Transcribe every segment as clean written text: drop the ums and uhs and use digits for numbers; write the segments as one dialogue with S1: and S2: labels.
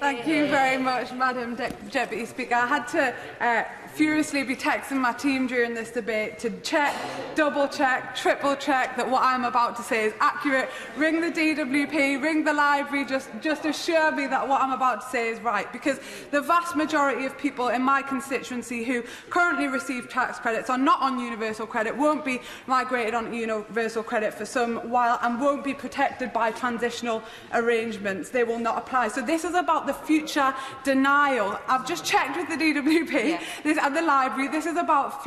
S1: Thank you very much, Madam Deputy Speaker. I had to furiously be texting my team during this debate to check, double-check, triple-check that what I'm about to say is accurate. Ring the DWP, ring the library, just assure me that what I'm about to say is right, because the vast majority of people in my constituency who currently receive tax credits are not on universal credit, won't be migrated on universal credit for some while, and won't be protected by transitional arrangements. They will not apply. So this is about the future denial. I've just checked with the DWP. Yeah. At the library, this is about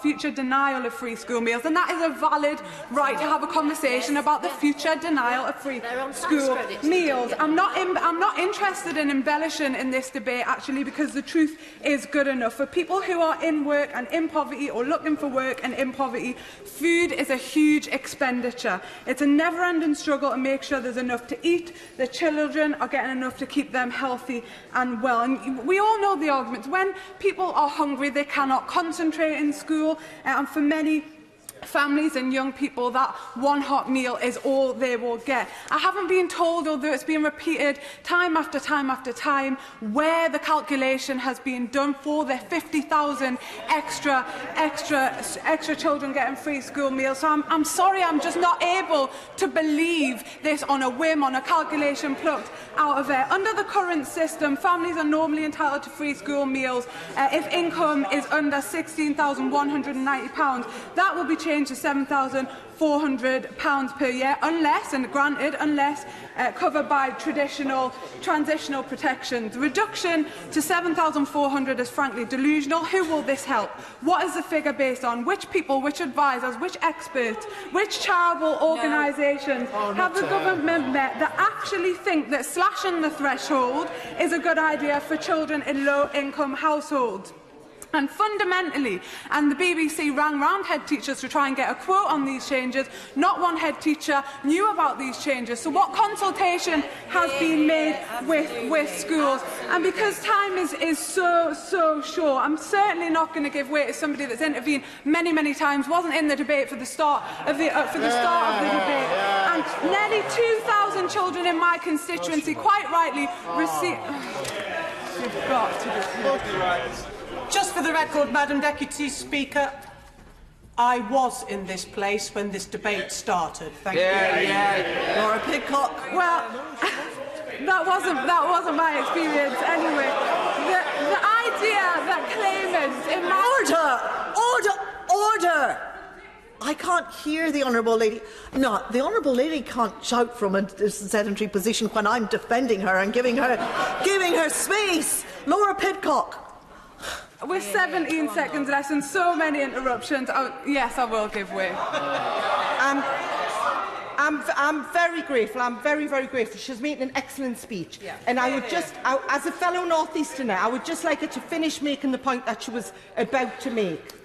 S1: future denial of free school meals, and that is a valid right to have a conversation about the future denial of free school meals. I'm not interested in embellishing in this debate, actually, because the truth is good enough. For people who are in work and in poverty, or looking for work and in poverty, food is a huge expenditure. It's a never-ending struggle to make sure there's enough to eat. The children are getting enough to keep them healthy and well. And we all know the arguments. When people are hungry, they cannot concentrate in school, and for many families and young people, that one hot meal is all they will get. I haven't been told, although it's been repeated time after time after time, where the calculation has been done for the 50,000 extra children getting free school meals. So I'm sorry, I'm just not able to believe this on a whim, on a calculation plucked out of air. Under the current system, families are normally entitled to free school meals if income is under £16,190. That will be changed to £7,400 per year, unless, and granted, unless covered by transitional protections. The reduction to £7,400 is frankly delusional. Who will this help? What is the figure based on? Which people, which advisors, which experts, which charitable organisations have the government met that actually think that slashing the threshold is a good idea for children in low-income households? And fundamentally, and the BBC rang round head teachers to try and get a quote on these changes, not one head teacher knew about these changes. So what consultation has been made with schools? And because time is so short, I'm certainly not going to give way to somebody that's intervened many times, wasn't in the debate for the start of the debate. And nearly 2,000 children in my constituency, quite rightly, receive. You've got to be.
S2: Just for the record, Madam Deputy Speaker, I was in this place when this debate started. Thank you.
S3: Laura Pidcock.
S1: Well, that wasn't my experience anyway. The idea that claimants in my
S3: Order! I can't hear the Honourable Lady. No, the Honourable Lady can't shout from a sedentary position when I'm defending her and giving her space. Laura Pidcock.
S1: With 17 seconds less and so many interruptions, yes, I will give way.
S4: I'm very grateful. I'm very grateful. She's making an excellent speech. Yeah. And I would just, as a fellow North Easterner, I would just like her to finish making the point that she was about to make.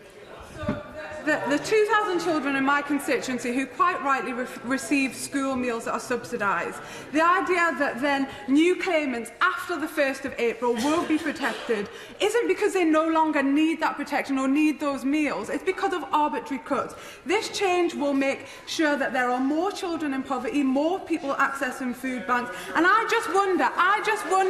S1: The 2,000 children in my constituency who quite rightly receive school meals that are subsidised, the idea that then new claimants after the 1st of April won't be protected isn't because they no longer need that protection or need those meals. It's because of arbitrary cuts. This change will make sure that there are more children in poverty, more people accessing food banks, and I just wonder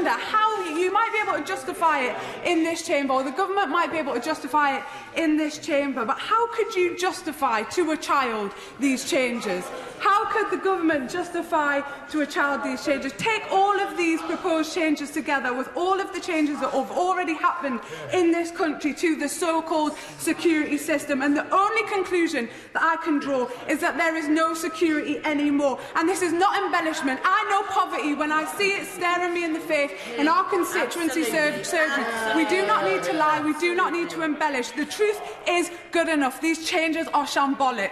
S1: how you might be able to justify it in this chamber, or the government might be able to justify it in this chamber, but how could you justify to a child these changes? How could the government justify to a child these changes? Take all of these proposed changes together with all of the changes that have already happened in this country to the so-called security system, and the only conclusion that I can draw is that there is no security anymore. And this is not embellishment. I know poverty when I see it staring me in the face in our constituency surgery. We do not need to lie. We do not need to embellish. The truth is good enough. These changes are shambolic.